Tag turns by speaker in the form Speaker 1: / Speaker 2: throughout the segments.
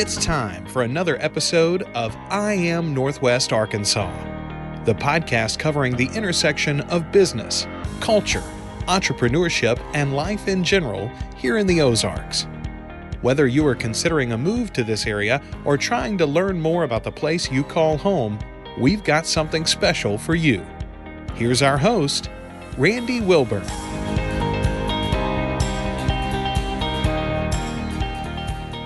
Speaker 1: It's time for another episode of I Am Northwest Arkansas, the podcast covering the intersection of business, culture, entrepreneurship, and life in general here in the Ozarks. Whether you are considering a move to this area or trying to learn more about the place you call home, we've got something special for you. Here's our host, Randy Wilburn.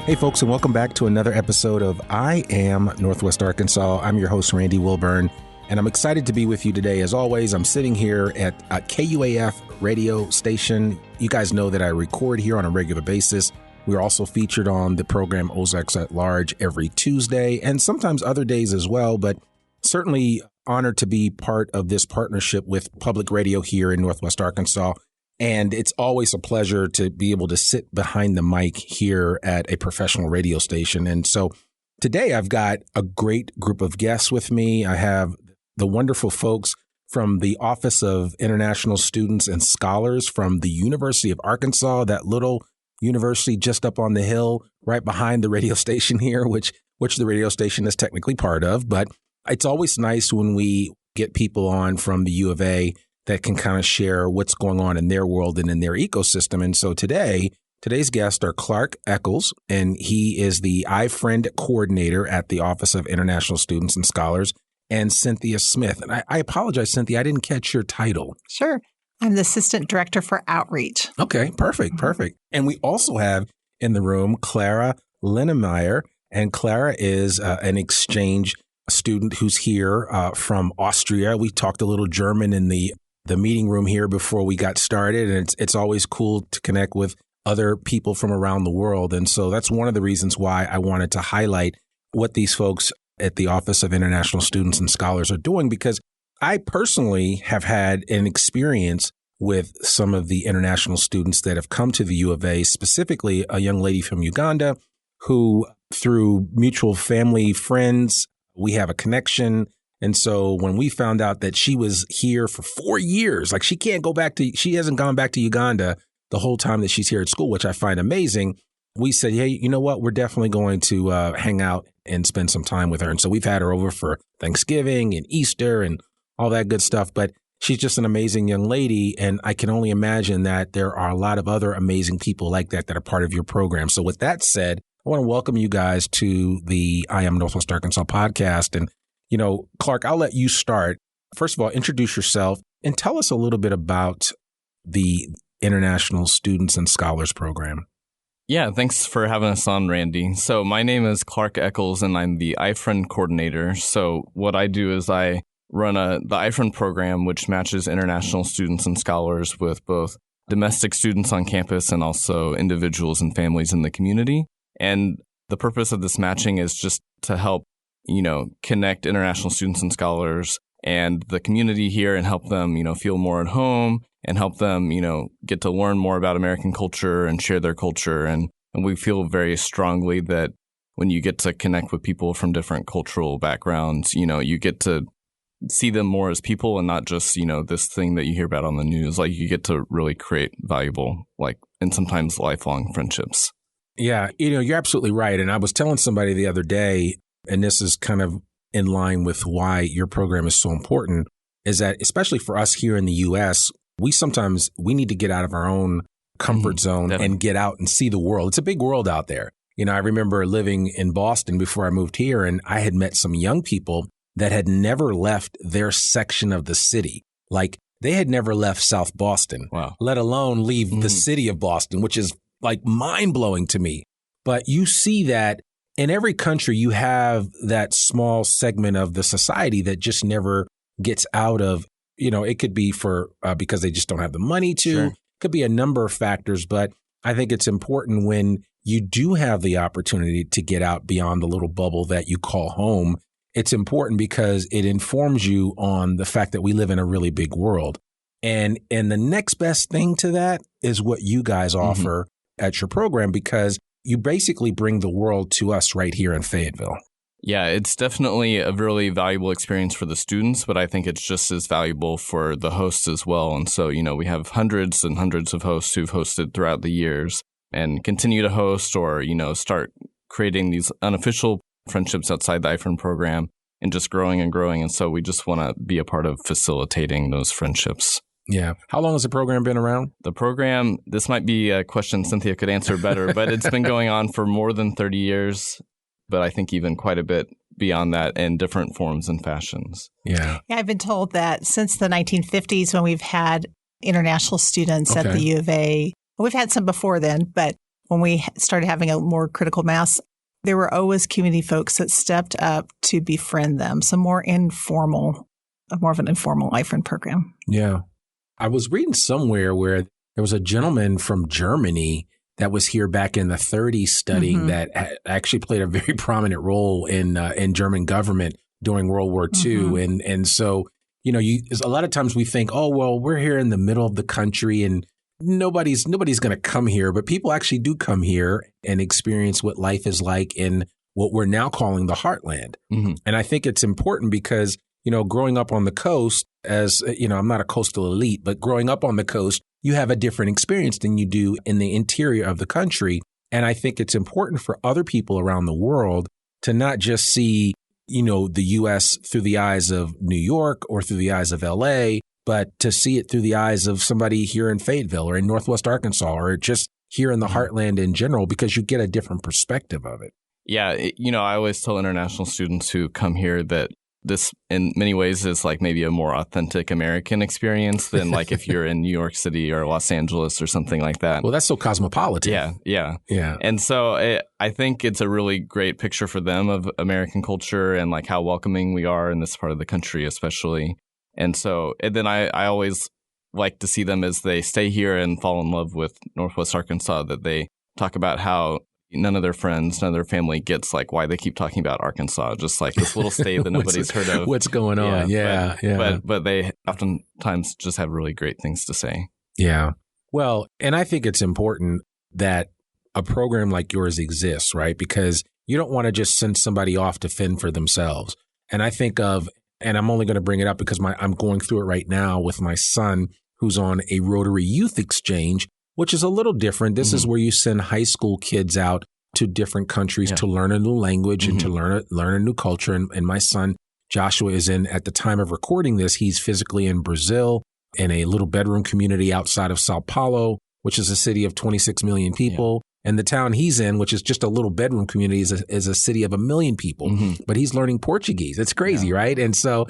Speaker 2: Hey folks, and welcome back to another episode of I Am Northwest Arkansas. I'm your host, Randy Wilburn, and I'm excited to be with you today. As always, I'm sitting here at a KUAF radio station. You guys know that I record here on a regular basis. We're also featured on the program Ozarks at Large every Tuesday and sometimes other days as well, but certainly honored to be part of this partnership with public radio here in Northwest Arkansas. And it's always a pleasure to be able to sit behind the mic here at a professional radio station. And so today I've got a great group of guests with me. I have the wonderful folks from the Office of International Students and Scholars from the University of Arkansas, that little university just up on the hill right behind the radio station here, which the radio station is technically part of. But it's always nice when we get people on from the U of A that can kind of share what's going on in their world and in their ecosystem. And so today's guests are Clark Eckels, and he is the iFriend coordinator at the Office of International Students and Scholars, and Cynthia Smith. And I apologize, Cynthia, I didn't catch your title.
Speaker 3: Sure. I'm the Assistant Director for Outreach.
Speaker 2: Okay, perfect. And we also have in the room Clara Linnemayr, and Clara is an exchange student who's here from Austria. We talked a little German in the meeting room here before we got started. And it's always cool to connect with other people from around the world. And so that's one of the reasons why I wanted to highlight what these folks at the Office of International Students and Scholars are doing, because I personally have had an experience with some of the international students that have come to the U of A, specifically a young lady from Uganda who, through mutual family friends, we have a connection. And so when we found out that she was here for 4 years, like she hasn't gone back to Uganda the whole time that she's here at school, which I find amazing. We said, hey, you know what? We're definitely going to hang out and spend some time with her. And so we've had her over for Thanksgiving and Easter and all that good stuff. But she's just an amazing young lady. And I can only imagine that there are a lot of other amazing people like that are part of your program. So with that said, I want to welcome you guys to the I Am Northwest Arkansas podcast. And you know, Clark, I'll let you start. First of all, introduce yourself and tell us a little bit about the International Students and Scholars Program.
Speaker 4: Yeah, thanks for having us on, Randy. So my name is Clark Eckels, and I'm the iFriend coordinator. So what I do is I run the iFriend program, which matches international students and scholars with both domestic students on campus and also individuals and families in the community. And the purpose of this matching is just to help connect international students and scholars and the community here and help them, feel more at home and help them, get to learn more about American culture and share their culture. And we feel very strongly that when you get to connect with people from different cultural backgrounds, you get to see them more as people and not just, this thing that you hear about on the news. Like you get to really create valuable, and sometimes lifelong friendships.
Speaker 2: Yeah, you're absolutely right. And I was telling somebody the other day, and this is kind of in line with why your program is so important, is that especially for us here in the U.S., we need to get out of our own comfort zone and get out and see the world. It's a big world out there. I remember living in Boston before I moved here, and I had met some young people that had never left their section of the city. Like they had never left South Boston, let alone leave the city of Boston, which is like mind blowing to me. But you see that in every country, you have that small segment of the society that just never gets out of, it could be because they just don't have the money to, Sure. Could be a number of factors. But I think it's important when you do have the opportunity to get out beyond the little bubble that you call home. It's important because it informs you on the fact that we live in a really big world. And the next best thing to that is what you guys offer at your program, because you basically bring the world to us right here in Fayetteville.
Speaker 4: Yeah, it's definitely a really valuable experience for the students, but I think it's just as valuable for the hosts as well. And so, we have hundreds and hundreds of hosts who've hosted throughout the years and continue to host or, start creating these unofficial friendships outside the iFriend program and just growing and growing. And so we just want to be a part of facilitating those friendships.
Speaker 2: Yeah. How long has the program been around?
Speaker 4: The program, this might be a question Cynthia could answer better, but it's been going on for more than 30 years, but I think even quite a bit beyond that in different forms and fashions.
Speaker 3: Yeah, I've been told that since the 1950s when we've had international students at the U of A, we've had some before then, but when we started having a more critical mass, there were always community folks that stepped up to befriend them. So more of an informal iFriend program.
Speaker 2: Yeah. I was reading somewhere where there was a gentleman from Germany that was here back in the 30s studying that actually played a very prominent role in German government during World War II. And so, a lot of times we think, oh, well, we're here in the middle of the country and nobody's going to come here. But people actually do come here and experience what life is like in what we're now calling the heartland. And I think it's important because growing up on the coast as, I'm not a coastal elite, but growing up on the coast, you have a different experience than you do in the interior of the country. And I think it's important for other people around the world to not just see, the U.S. through the eyes of New York or through the eyes of L.A., but to see it through the eyes of somebody here in Fayetteville or in Northwest Arkansas or just here in the heartland in general, because you get a different perspective of it.
Speaker 4: Yeah. I always tell international students who come here that this in many ways is like maybe a more authentic American experience than like if you're in New York City or Los Angeles or something like that.
Speaker 2: Well, that's so cosmopolitan.
Speaker 4: Yeah. And so I think it's a really great picture for them of American culture and like how welcoming we are in this part of the country, especially. And then I always like to see them as they stay here and fall in love with Northwest Arkansas, that they talk about how none of their friends, none of their family gets like why they keep talking about Arkansas, just like this little state that nobody's heard of.
Speaker 2: What's going on? Yeah.
Speaker 4: But they oftentimes just have really great things to say.
Speaker 2: Yeah. Well, and I think it's important that a program like yours exists, right? Because you don't want to just send somebody off to fend for themselves. And I think and I'm only going to bring it up because I'm going through it right now with my son who's on a Rotary Youth Exchange, which is a little different. This is where you send high school kids out to different countries to learn a new language and to learn a new culture. And my son, Joshua, is at the time of recording this, he's physically in Brazil in a little bedroom community outside of Sao Paulo, which is a city of 26 million people. And the town he's in, which is just a little bedroom community, is a city of 1 million people. But he's learning Portuguese. It's crazy, right? And so,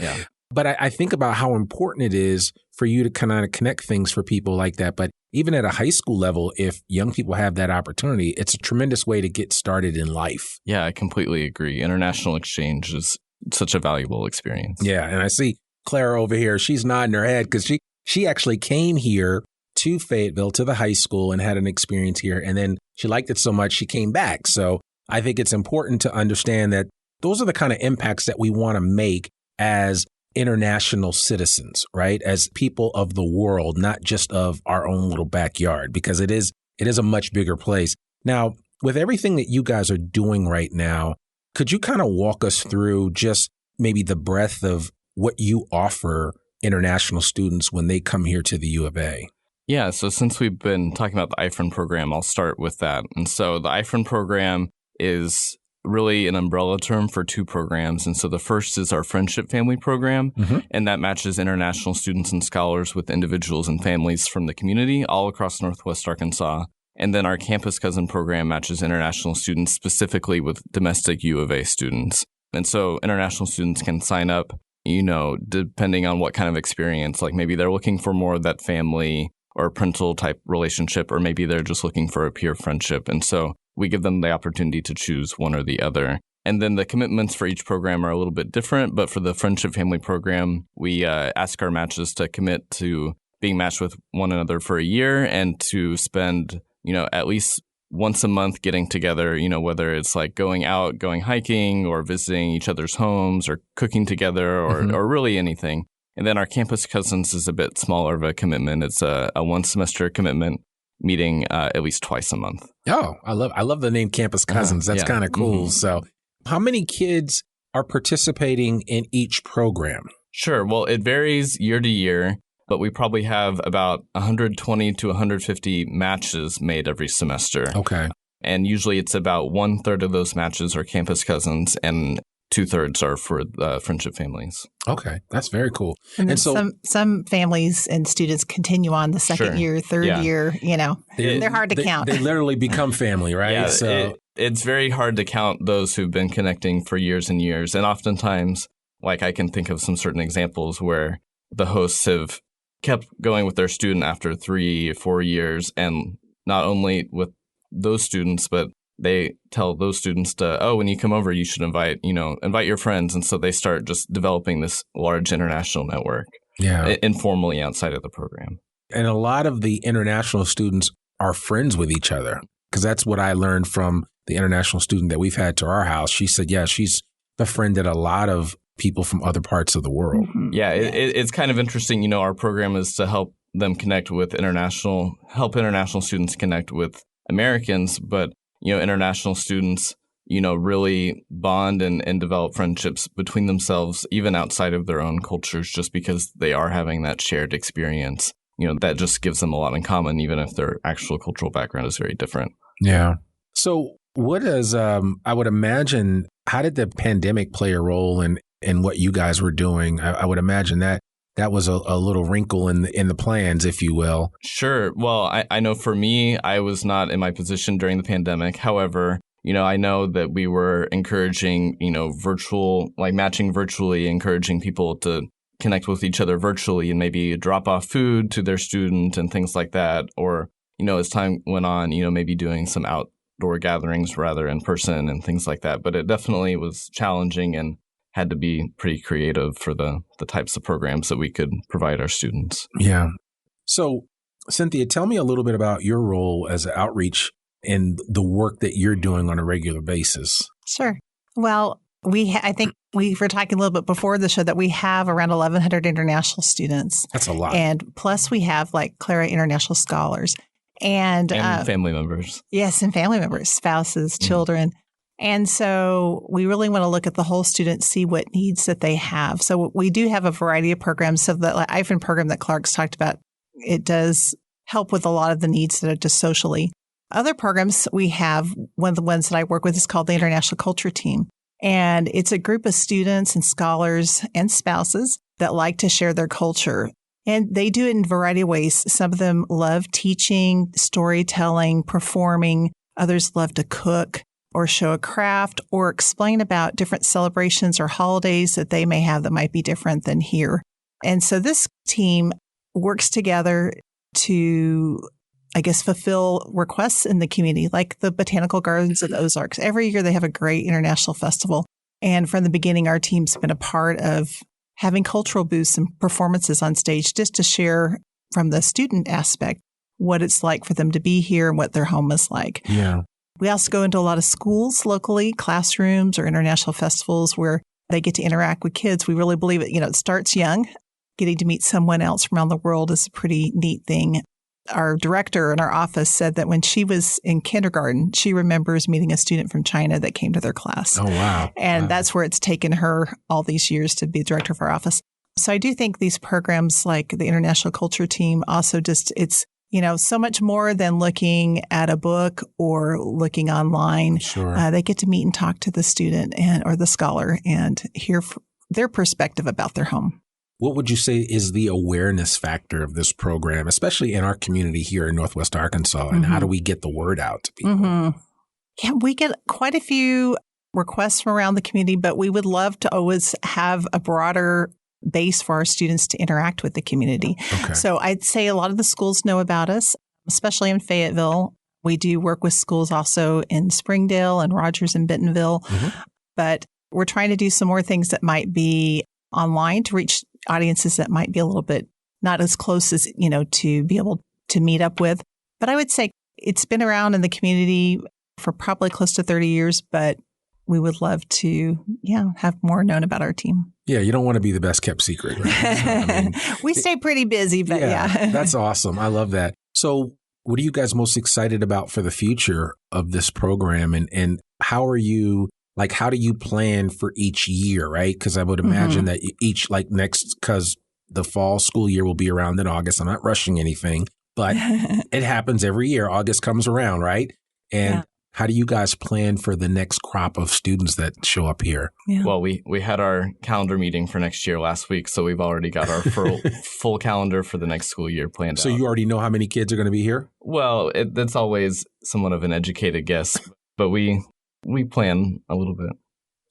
Speaker 2: but I think about how important it is for you to kind of connect things for people like that. But even at a high school level, if young people have that opportunity, it's a tremendous way to get started in life.
Speaker 4: Yeah, I completely agree. International exchange is such a valuable experience.
Speaker 2: Yeah. And I see Clara over here. She's nodding her head because she actually came here to Fayetteville, to the high school, and had an experience here. And then she liked it so much, she came back. So I think it's important to understand that those are the kind of impacts that we want to make as international citizens, right? As people of the world, not just of our own little backyard, because it is a much bigger place. Now, with everything that you guys are doing right now, could you kind of walk us through just maybe the breadth of what you offer international students when they come here to the U of A?
Speaker 4: Yeah, so since we've been talking about the iFriend program, I'll start with that. And so the iFriend program is really an umbrella term for two programs. And so the first is our Friendship Family program, and that matches international students and scholars with individuals and families from the community all across Northwest Arkansas. And then our Campus Cousin program matches international students specifically with domestic U of A students. And so international students can sign up, depending on what kind of experience, like maybe they're looking for more of that family or parental type relationship, or maybe they're just looking for a peer friendship. And so we give them the opportunity to choose one or the other. And then the commitments for each program are a little bit different. But for the Friendship Family program, we ask our matches to commit to being matched with one another for a year and to spend, at least once a month getting together, whether it's like going out, going hiking or visiting each other's homes or cooking together or really anything. And then our Campus Cousins is a bit smaller of a commitment. It's a one semester commitment, meeting at least twice a month.
Speaker 2: Oh, I love the name Campus Cousins. That's kind of cool. So how many kids are participating in each program?
Speaker 4: Sure. Well, it varies year to year, but we probably have about 120 to 150 matches made every semester.
Speaker 2: Okay.
Speaker 4: And usually it's about 1/3 of those matches are campus cousins and 2/3 are for friendship families.
Speaker 2: Okay, that's very cool.
Speaker 3: And so some families and students continue on the second year, third year, they're hard to count.
Speaker 2: They literally become family, right?
Speaker 4: Yeah,
Speaker 2: so
Speaker 4: it's very hard to count those who've been connecting for years and years. And oftentimes, like I can think of some certain examples where the hosts have kept going with their student after 3 or 4 years, and not only with those students, but they tell those students to, when you come over, you should invite your friends. And so they start just developing this large international network informally outside of the program.
Speaker 2: And a lot of the international students are friends with each other, because that's what I learned from the international student that we've had to our house. She said, she's befriended a lot of people from other parts of the world.
Speaker 4: Mm-hmm. Yeah, it's kind of interesting. Our program is to help them connect with international students connect with Americans, but international students, really bond and develop friendships between themselves, even outside of their own cultures, just because they are having that shared experience. That just gives them a lot in common, even if their actual cultural background is very different.
Speaker 2: Yeah. So what is, I would imagine, how did the pandemic play a role in what you guys were doing? I would imagine that was a little wrinkle in the plans, if you will.
Speaker 4: Sure. Well, I know for me, I was not in my position during the pandemic. However, I know that we were encouraging, virtual, like matching virtually, encouraging people to connect with each other virtually and maybe drop off food to their student and things like that. Or, as time went on, maybe doing some outdoor gatherings rather in person and things like that. But it definitely was challenging and had to be pretty creative for the types of programs that we could provide our students.
Speaker 2: Yeah. So, Cynthia, tell me a little bit about your role as an outreach and the work that you're doing on a regular basis.
Speaker 3: Sure. Well, I think we were talking a little bit before the show that we have around 1,100 international students.
Speaker 2: That's a lot.
Speaker 3: And plus we have like Clara international scholars and
Speaker 4: family members.
Speaker 3: Yes, and family members, spouses, children. And so we really want to look at the whole student, see what needs that they have. So we do have a variety of programs. So the iFriend program that Clark's talked about, it does help with a lot of the needs that are just socially. Other programs we have, one of the ones that I work with is called the International Culture Team. And it's a group of students and scholars and spouses that like to share their culture. And they do it in a variety of ways. Some of them love teaching, storytelling, performing. Others love to cook or show a craft or explain about different celebrations or holidays that they may have that might be different than here. And so this team works together to, fulfill requests in the community, like the Botanical Gardens of the Ozarks. Every year they have a great international festival. And from the beginning, our team's been a part of having cultural booths and performances on stage just to share from the student aspect what it's like for them to be here and what their home is like.
Speaker 2: Yeah.
Speaker 3: We also go into a lot of schools locally, classrooms or international festivals where they get to interact with kids. We really believe it. It starts young. Getting to meet someone else from around the world is a pretty neat thing. Our director in our office said that when she was in kindergarten, she remembers meeting a student from China that came to their class.
Speaker 2: Oh, wow.
Speaker 3: And that's where it's taken her all these years to be director of our office. So I do think these programs like the International Culture Team also it's so much more than looking at a book or looking online.
Speaker 2: Sure.
Speaker 3: They get to meet and talk to the student or the scholar and hear their perspective about their home.
Speaker 2: What would you say is the awareness factor of this program, especially in our community here in Northwest Arkansas? And how do we get the word out to people?
Speaker 3: Mm-hmm. Yeah, we get quite a few requests from around the community, but we would love to always have a broader base for our students to interact with the community.
Speaker 2: Okay.
Speaker 3: So I'd say a lot of the schools know about us, especially in Fayetteville. We do work with schools also in Springdale and Rogers and Bentonville. Mm-hmm. But we're trying to do some more things that might be online to reach audiences that might be a little bit not as close as, to be able to meet up with. But I would say it's been around in the community for probably close to 30 years, but we would love to, have more known about our team.
Speaker 2: Yeah, you don't want to be the best kept secret, right?
Speaker 3: We stay pretty busy, but yeah.
Speaker 2: That's awesome. I love that. So what are you guys most excited about for the future of this program? And how are you, how do you plan for each year, right? Because I would imagine that each, because the fall school year will be around in August. I'm not rushing anything, but it happens every year. August comes around, right? And how do you guys plan for the next crop of students that show up here?
Speaker 3: Yeah.
Speaker 4: Well, we had our calendar meeting for next year last week, so we've already got our full calendar for the next school year planned out.
Speaker 2: So you already know how many kids are going to be here?
Speaker 4: Well, that's always somewhat of an educated guess, but we plan a little bit.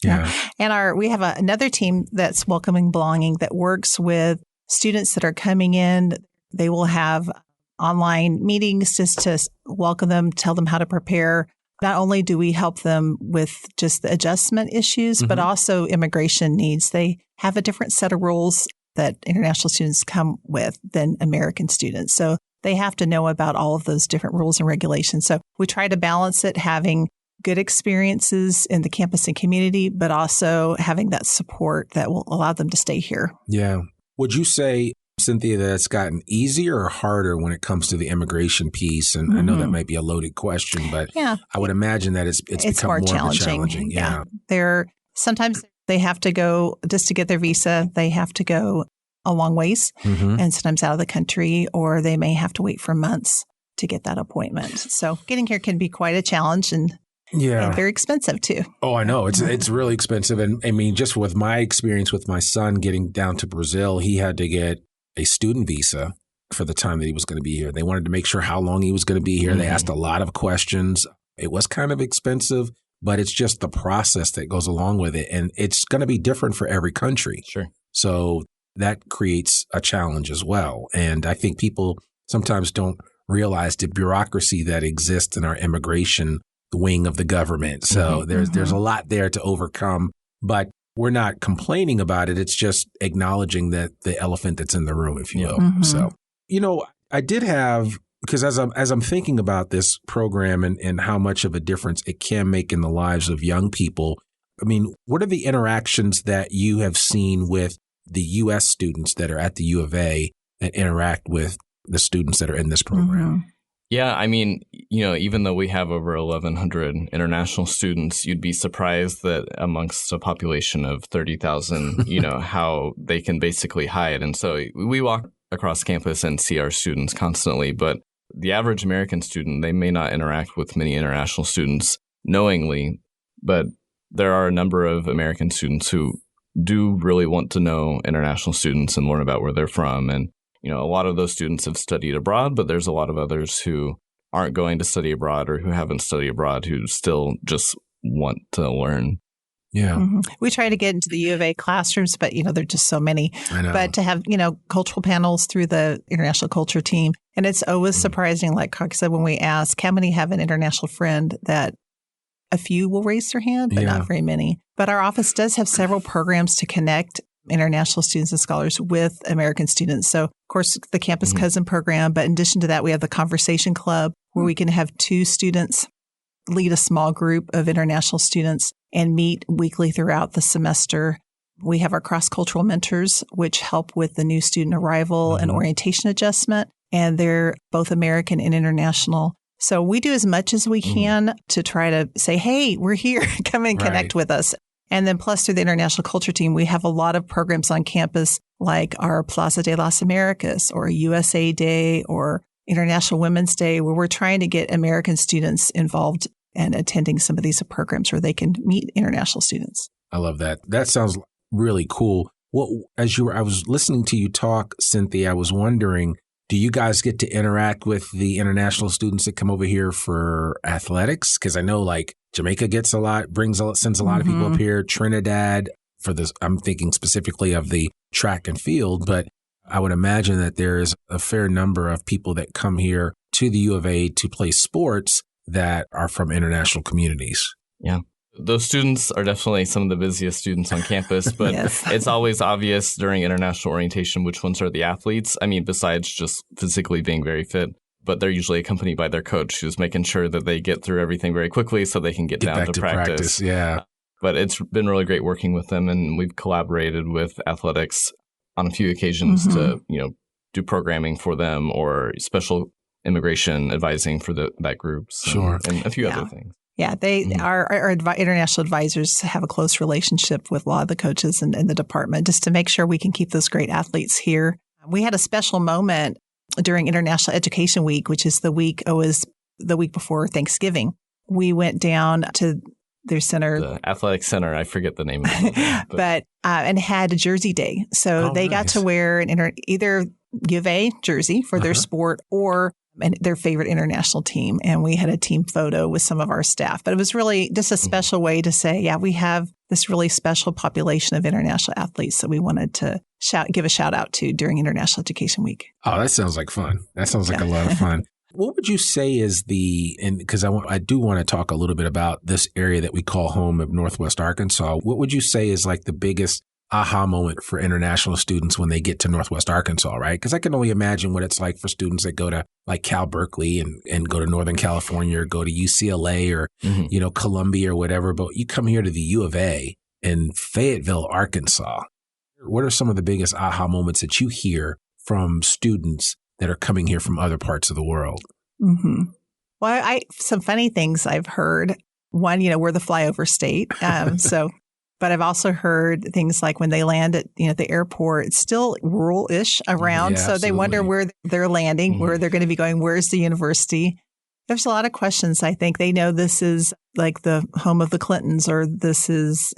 Speaker 2: Yeah.
Speaker 3: And we have another team that's Welcoming Belonging that works with students that are coming in. They will have online meetings just to welcome them, tell them how to prepare. Not only do we help them with just the adjustment issues, but also immigration needs. They have a different set of rules that international students come with than American students. So they have to know about all of those different rules and regulations. So we try to balance it, having good experiences in the campus and community, but also having that support that will allow them to stay here.
Speaker 2: Yeah. Would you say, Cynthia, that it's gotten easier or harder when it comes to the immigration piece? And I know that might be a loaded question, but I would imagine that it's become more challenging. Yeah.
Speaker 3: Sometimes they have to go just to get their visa. They have to go a long ways and sometimes out of the country, or they may have to wait for months to get that appointment. So getting here can be quite a challenge and very expensive too.
Speaker 2: Oh, I know. It's really expensive. And I mean, just with my experience with my son getting down to Brazil, he had to get a student visa for the time that he was going to be here. They wanted to make sure how long he was going to be here. They asked a lot of questions. It was kind of expensive, but it's just the process that goes along with it. And it's going to be different for every country.
Speaker 4: Sure.
Speaker 2: So that creates a challenge as well. And I think people sometimes don't realize the bureaucracy that exists in our immigration wing of the government. So there's a lot there to overcome, but we're not complaining about it. It's just acknowledging that the elephant that's in the room, if you will. So, I did have, because as I'm thinking about this program and how much of a difference it can make in the lives of young people, I mean, what are the interactions that you have seen with the U.S. students that are at the U of A that interact with the students that are in this program?
Speaker 4: Yeah, I mean, even though we have over 1,100 international students, you'd be surprised that amongst a population of 30,000, how they can basically hide. And so we walk across campus and see our students constantly, but the average American student, they may not interact with many international students knowingly, but there are a number of American students who do really want to know international students and learn about where they're from. And a lot of those students have studied abroad, but there's a lot of others who aren't going to study abroad or who haven't studied abroad who still just want to learn.
Speaker 2: Yeah.
Speaker 3: We try to get into the U of A classrooms, but, there are just so many.
Speaker 2: I know.
Speaker 3: But to have, cultural panels through the international culture team. And it's always surprising, like Clark said, when we ask how many have an international friend, that a few will raise their hand, but not very many. But our office does have several programs to connect international students and scholars with American students. So, of course, the Campus Cousin program. But in addition to that, we have the Conversation Club, where we can have 2 students lead a small group of international students and meet weekly throughout the semester. We have our cross-cultural mentors, which help with the new student arrival and orientation adjustment. And they're both American and international. So we do as much as we can to try to say, hey, we're here. Come and connect with us. And then plus through the International Culture Team, we have a lot of programs on campus like our Plaza de las Americas or USA Day or International Women's Day, where we're trying to get American students involved and attending some of these programs where they can meet international students.
Speaker 2: I love that. That sounds really cool. Well, I was listening to you talk, Cynthia, I was wondering, do you guys get to interact with the international students that come over here for athletics? Because I know like Jamaica gets a lot, sends a lot of people up here. Trinidad for this, I'm thinking specifically of the track and field, but I would imagine that there's a fair number of people that come here to the U of A to play sports that are from international communities.
Speaker 4: Yeah. Those students are definitely some of the busiest students on campus, but it's always obvious during international orientation which ones are the athletes. I mean, besides just physically being very fit, but they're usually accompanied by their coach who's making sure that they get through everything very quickly so they can get down to practice.
Speaker 2: Yeah.
Speaker 4: But it's been really great working with them, and we've collaborated with athletics on a few occasions to, do programming for them or special immigration advising for that group. And a few other things.
Speaker 3: Yeah, our international advisors have a close relationship with a lot of the coaches in the department just to make sure we can keep those great athletes here. We had a special moment during International Education Week, which is the week before Thanksgiving. we went down to their center.
Speaker 4: The athletic center. I forget the name of it.
Speaker 3: but and had a jersey day. So they got to wear either U of A jersey for their sport or their favorite international team. And we had a team photo with some of our staff. But it was really just a special way to say, yeah, we have this really special population of international athletes that we wanted to give a shout out to during International Education Week.
Speaker 2: Oh, that sounds like fun. That sounds like a lot of fun. What would you say is because I do want to talk a little bit about this area that we call home of Northwest Arkansas. What would you say is like the biggest aha moment for international students when they get to Northwest Arkansas, right? Because I can only imagine what it's like for students that go to like Cal Berkeley and go to Northern California or go to UCLA or, Columbia or whatever. But you come here to the U of A in Fayetteville, Arkansas. What are some of the biggest aha moments that you hear from students that are coming here from other parts of the world?
Speaker 3: Mm-hmm. Well, some funny things I've heard. One, we're the flyover state. But I've also heard things like when they land at, the airport, it's still rural-ish around.
Speaker 2: Yeah,
Speaker 3: so
Speaker 2: absolutely.
Speaker 3: they wonder where they're landing, where they're going to be going, where's the university? There's a lot of questions. I think they know this is like the home of the Clintons, or this is,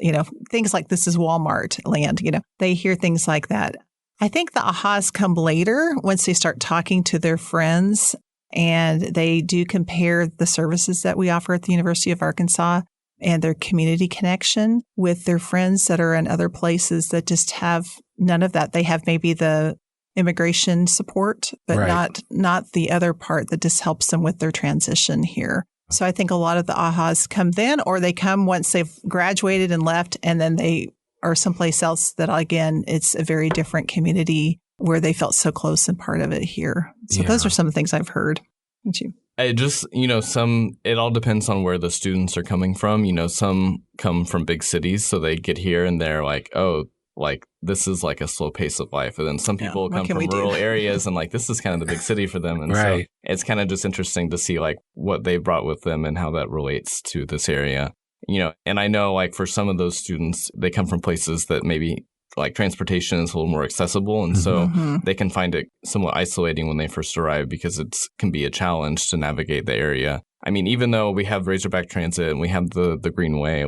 Speaker 3: things like this is Walmart land. They hear things like that. I think the ahas come later once they start talking to their friends and they do compare the services that we offer at the University of Arkansas and their community connection with their friends that are in other places that just have none of that. They have maybe the immigration support, but not the other part that just helps them with their transition here. So I think a lot of the ahas come then, or they come once they've graduated and left, and then they are someplace else that, again, it's a very different community where they felt so close and part of it here. So those are some of the things I've heard. Don't you?
Speaker 4: It just, it all depends on where the students are coming from. Some come from big cities, so they get here and they're like, oh, like this is like a slow pace of life. And then some people come from rural areas and like this is kind of the big city for them. And so it's kind of just interesting to see like what they brought with them and how that relates to this area. And I know like for some of those students, they come from places that maybe like transportation is a little more accessible. And so they can find it somewhat isolating when they first arrive because it can be a challenge to navigate the area. I mean, even though we have Razorback Transit and we have the Greenway,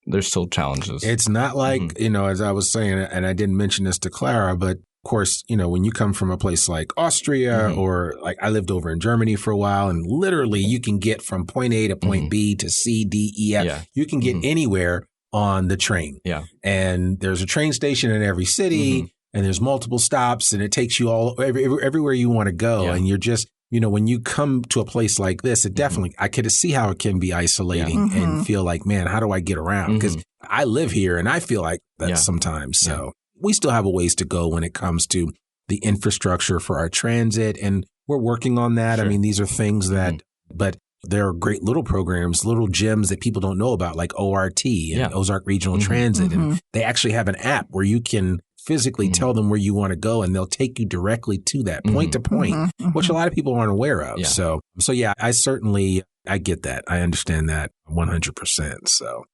Speaker 4: there's still challenges.
Speaker 2: It's not like, as I was saying, and I didn't mention this to Clara, but of course, when you come from a place like Austria or like I lived over in Germany for a while, and literally you can get from point A to point B to C, D, E, F. Yeah. You can get anywhere on the train. Yeah. And there's a train station in every city and there's multiple stops and it takes you everywhere you want to go. Yeah. And you're just, when you come to a place like this, it definitely, I could see how it can be isolating and feel like, man, how do I get around? Because I live here and I feel like that sometimes. So we still have a ways to go when it comes to the infrastructure for our transit. And we're working on that. Sure. I mean, these are things that, but there are great little programs, little gems that people don't know about, like ORT and Ozark Regional Transit. And they actually have an app where you can physically tell them where you want to go and they'll take you directly to that point to point, which a lot of people aren't aware of. Yeah. So I get that. I understand that 100%. So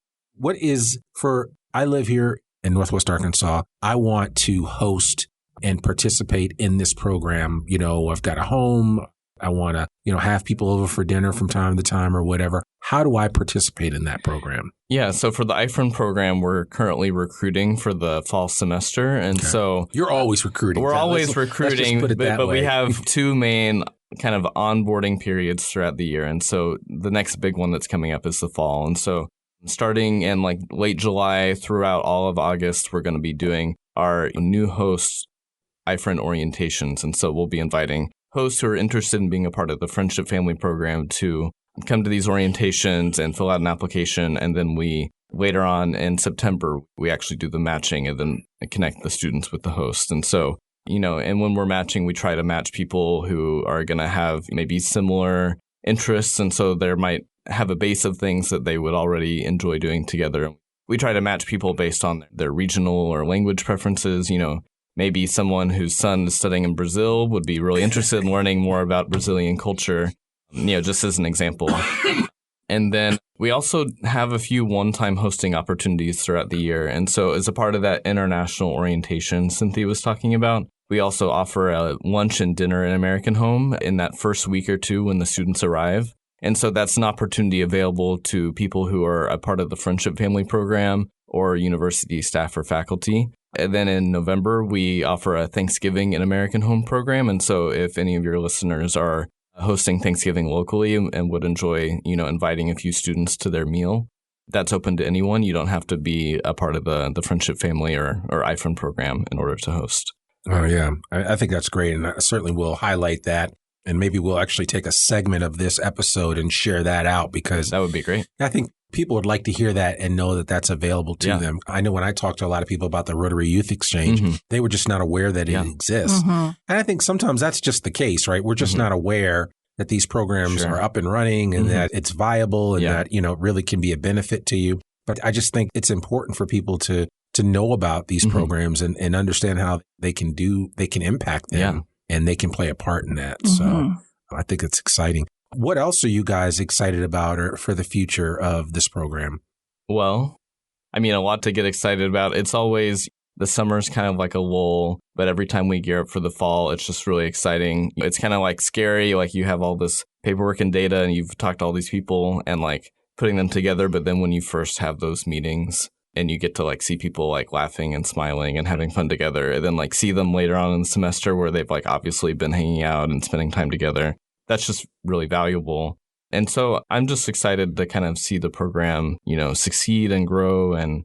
Speaker 2: I live here in Northwest Arkansas. I want to host and participate in this program. I've got a home. I want to, have people over for dinner from time to time or whatever. How do I participate in that program? Yeah, so for the iFriend program, we're currently recruiting for the fall semester. And so you're always recruiting.
Speaker 4: We're always recruiting, but we have two main kind of onboarding periods throughout the year. And so the next big one that's coming up is the fall. And so starting in like late July throughout all of August, we're going to be doing our new host iFriend orientations. And so we'll be inviting hosts who are interested in being a part of the Friendship Family program to come to these orientations and fill out an application. And then later on in September, we actually do the matching and then connect the students with the host. And so, and when we're matching, we try to match people who are going to have maybe similar interests. And so there might have a base of things that they would already enjoy doing together. We try to match people based on their regional or language preferences, Maybe someone whose son is studying in Brazil would be really interested in learning more about Brazilian culture, just as an example. And then we also have a few one-time hosting opportunities throughout the year. And so as a part of that international orientation Cynthia was talking about, we also offer a lunch and dinner in American Home in that first week or two when the students arrive. And so that's an opportunity available to people who are a part of the Friendship Family Program or university staff or faculty. And then in November, we offer a Thanksgiving in American Home program. And so if any of your listeners are hosting Thanksgiving locally and would enjoy, inviting a few students to their meal, that's open to anyone. You don't have to be a part of the Friendship Family or iFriend program in order to host.
Speaker 2: Oh, yeah. I think that's great. And I certainly will highlight that. And maybe we'll actually take a segment of this episode and share that out, because
Speaker 4: that would be great.
Speaker 2: I think people would like to hear that and know that that's available to them. I know when I talk to a lot of people about the Rotary Youth Exchange, they were just not aware that it exists. And I think sometimes that's just the case, right? We're just not aware that these programs are up and running and that it's viable and that, it really can be a benefit to you. But I just think it's important for people to know about these programs and understand how they can impact them and they can play a part in that. So I think it's exciting. What else are you guys excited about or for the future of this program?
Speaker 4: Well, a lot to get excited about. It's always, the summer's kind of like a lull, but every time we gear up for the fall, it's just really exciting. It's kind of like scary, like you have all this paperwork and data and you've talked to all these people and like putting them together. But then when you first have those meetings and you get to like see people like laughing and smiling and having fun together, and then like see them later on in the semester where they've like obviously been hanging out and spending time together, that's just really valuable. And so I'm just excited to kind of see the program, succeed and grow and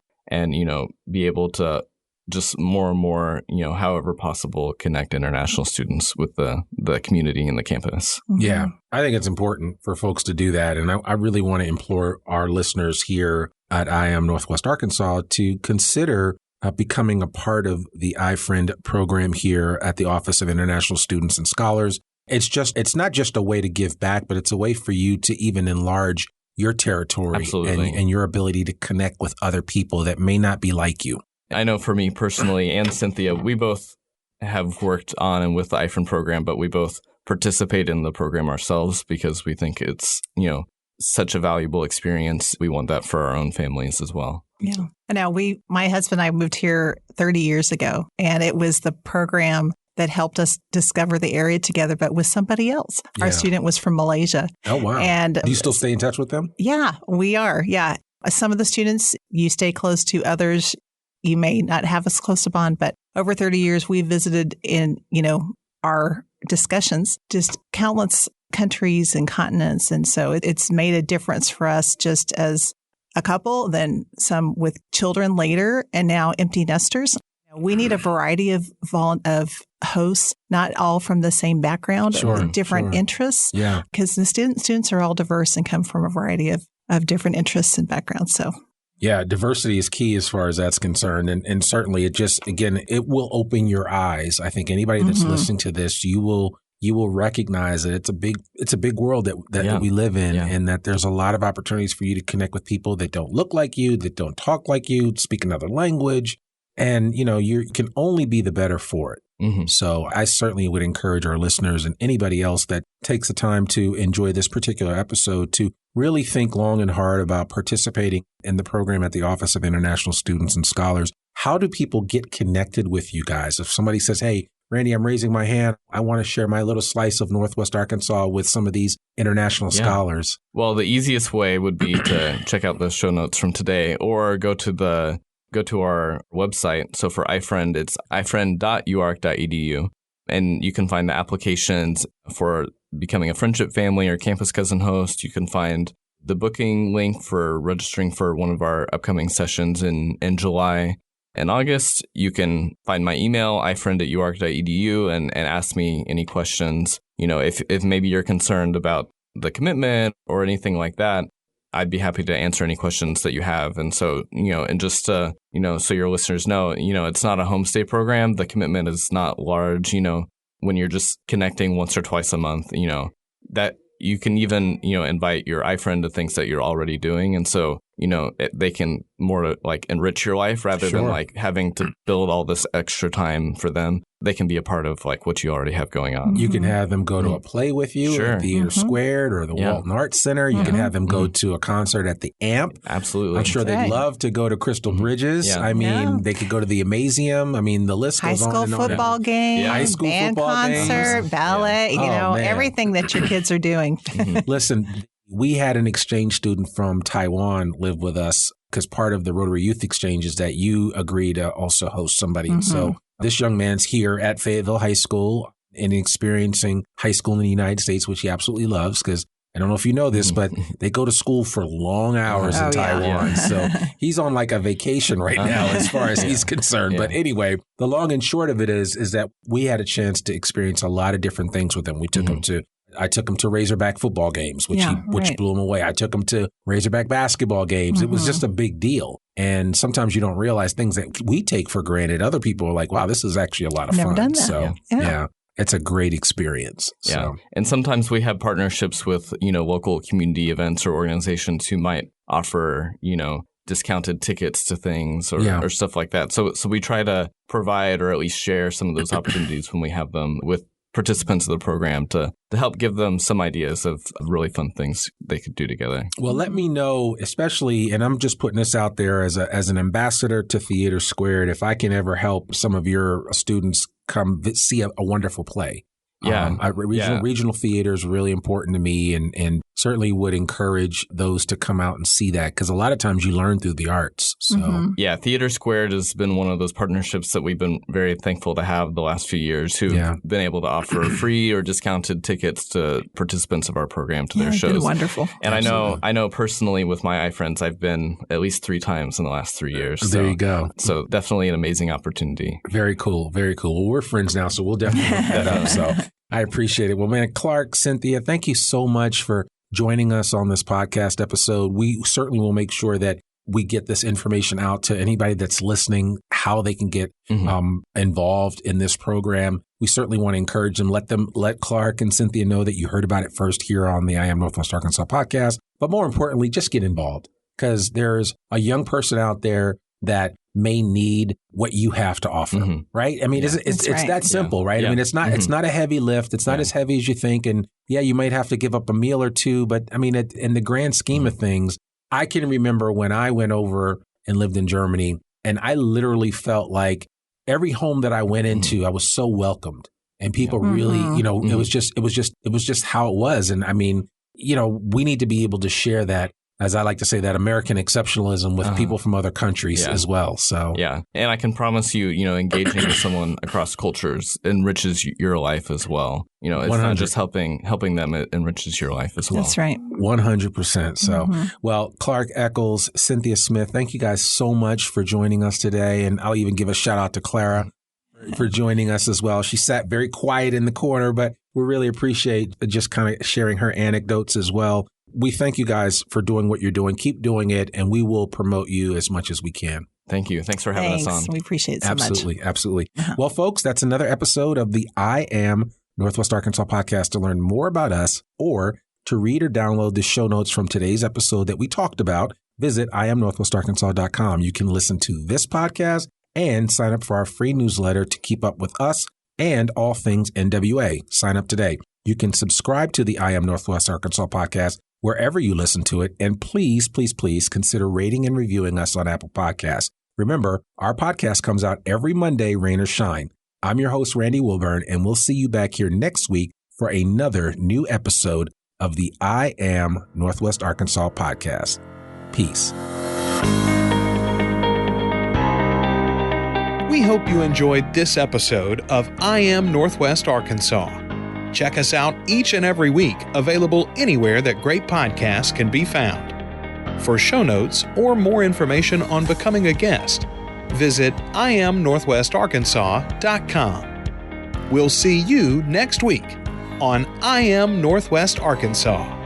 Speaker 4: be able to just more and more, however possible, connect international students with the community and the campus.
Speaker 2: Yeah, I think it's important for folks to do that. And I really want to implore our listeners here at IM Northwest Arkansas to consider becoming a part of the iFriend program here at the Office of International Students and Scholars. It's not just a way to give back, but it's a way for you to even enlarge your territory and your ability to connect with other people that may not be like you.
Speaker 4: I know for me personally and Cynthia, we both have worked on and with the iFriend program, but we both participate in the program ourselves because we think it's, such a valuable experience. We want that for our own families as well.
Speaker 3: Yeah. And now my husband and I moved here 30 years ago, and it was the program that helped us discover the area together, but with somebody else. Our student was from Malaysia.
Speaker 2: Oh, wow. And do you still stay in touch with them?
Speaker 3: Yeah, we are. Yeah. Some of the students, you stay close to. Others, you may not have as close a bond, but over 30 years, we visited in, our discussions, just countless countries and continents. And so it's made a difference for us just as a couple, then some with children later, and now empty nesters. We need a variety of hosts, not all from the same background, different interests. Yeah, because the students are all diverse and come from a variety of different interests and backgrounds. So,
Speaker 2: yeah, diversity is key as far as that's concerned, and certainly it will open your eyes. I think anybody that's listening to this, you will recognize that it's a big world that we live in, and that there's a lot of opportunities for you to connect with people that don't look like you, that don't talk like you, speak another language. And, you can only be the better for it. So I certainly would encourage our listeners and anybody else that takes the time to enjoy this particular episode to really think long and hard about participating in the program at the Office of International Students and Scholars. How do people get connected with you guys? If somebody says, hey, Randy, I'm raising my hand, I want to share my little slice of Northwest Arkansas with some of these international scholars.
Speaker 4: Well, the easiest way would be to check out the show notes from today or go to our website. So for iFriend, it's ifriend.uark.edu. And you can find the applications for becoming a friendship family or campus cousin host. You can find the booking link for registering for one of our upcoming sessions in July and August. You can find my email, ifriend@uark.edu, and ask me any questions. If maybe you're concerned about the commitment or anything like that, I'd be happy to answer any questions that you have. And so, and just, so your listeners know, it's not a homestay program. The commitment is not large, when you're just connecting once or twice a month, that you can even, invite your iFriend to things that you're already doing. And so, they can more like enrich your life rather than like having to build all this extra time for them. They can be a part of like what you already have going on.
Speaker 2: You can have them go to a play with you at Theater Squared or the Walton Arts Center. You can have them go to a concert at the AMP.
Speaker 4: Absolutely.
Speaker 2: I'm sure they'd love to go to Crystal Bridges. Yeah. I mean, they could go to the Amazium. I mean, the list goes on and on.
Speaker 3: High school football game,
Speaker 2: high school
Speaker 3: band
Speaker 2: football
Speaker 3: concert,
Speaker 2: games.
Speaker 3: ballet, everything that your kids are doing.
Speaker 2: Listen, We had an exchange student from Taiwan live with us because part of the Rotary Youth Exchange is that you agree to also host somebody. Mm-hmm. So this young man's here at Fayetteville High School and experiencing high school in the United States, which he absolutely loves because I don't know if you know this, but they go to school for long hours in Taiwan. Yeah. So he's on like a vacation right now as far as he's concerned. Yeah. But anyway, the long and short of it is that we had a chance to experience a lot of different things with him. We took him to I took him to Razorback football games, which blew him away. I took him to Razorback basketball games. It was just a big deal. And sometimes you don't realize things that we take for granted. Other people are like, wow, this is actually a lot of fun.
Speaker 3: Never done that.
Speaker 2: So, yeah. It's a great experience.
Speaker 4: Yeah.
Speaker 2: So.
Speaker 4: And sometimes we have partnerships with, local community events or organizations who might offer, discounted tickets to things or stuff like that. So we try to provide or at least share some of those opportunities when we have them with participants of the program to help give them some ideas of really fun things they could do together.
Speaker 2: Well, let me know, especially, and I'm just putting this out there as an ambassador to Theater Squared, if I can ever help some of your students come see a wonderful play.
Speaker 4: Yeah.
Speaker 2: Regional theater is really important to me and certainly would encourage those to come out and see that because a lot of times you learn through the arts. So
Speaker 4: Yeah, Theater Squared has been one of those partnerships that we've been very thankful to have the last few years who've been able to offer free or discounted tickets to participants of our program to their shows.
Speaker 3: Been wonderful.
Speaker 4: And I know personally with my iFriends, I've been at least 3 times in the last 3 years.
Speaker 2: There you go.
Speaker 4: So definitely an amazing opportunity.
Speaker 2: Very cool. Very cool. Well, we're friends now, so we'll definitely look that up. So I appreciate it. Well, man, Clark, Cynthia, thank you so much for joining us on this podcast episode. We certainly will make sure that we get this information out to anybody that's listening, how they can get involved in this program. We certainly want to encourage them. Let Clark and Cynthia know that you heard about it first here on the I Am Northwest Arkansas podcast. But more importantly, just get involved because there's a young person out there that may need what you have to offer, right? I mean, it's that simple, right? Yeah. I mean, it's not a heavy lift. It's not as heavy as you think. And you might have to give up a meal or two. But I mean, in the grand scheme of things, I can remember when I went over and lived in Germany and I literally felt like every home that I went into, I was so welcomed and people really, it was just how it was. And I mean, we need to be able to share that, as I like to say, that American exceptionalism with people from other countries as well. So
Speaker 4: and I can promise you, engaging with someone across cultures enriches your life as well. It's 100. Not just helping them; it enriches your life as well.
Speaker 3: That's right,
Speaker 2: 100%. So, well, Clark Eckels, Cynthia Smith, thank you guys so much for joining us today, and I'll even give a shout out to Clara for joining us as well. She sat very quiet in the corner, but we really appreciate just kind of sharing her anecdotes as well. We thank you guys for doing what you're doing. Keep doing it, and we will promote you as much as we can.
Speaker 4: Thank you. Thanks for having us on.
Speaker 3: We appreciate it so much.
Speaker 2: Absolutely. Well, folks, that's another episode of the I Am Northwest Arkansas podcast. To learn more about us or to read or download the show notes from today's episode that we talked about, visit iamnorthwestarkansas.com. You can listen to this podcast and sign up for our free newsletter to keep up with us and all things NWA. Sign up today. You can subscribe to the I Am Northwest Arkansas podcast wherever you listen to it. And please, please, please consider rating and reviewing us on Apple Podcasts. Remember, our podcast comes out every Monday, rain or shine. I'm your host, Randy Wilburn, and we'll see you back here next week for another new episode of the I Am Northwest Arkansas podcast. Peace.
Speaker 1: We hope you enjoyed this episode of I Am Northwest Arkansas. Check us out each and every week, available anywhere that great podcasts can be found. For show notes or more information on becoming a guest, visit iamnorthwestarkansas.com. We'll see you next week on I Am Northwest Arkansas.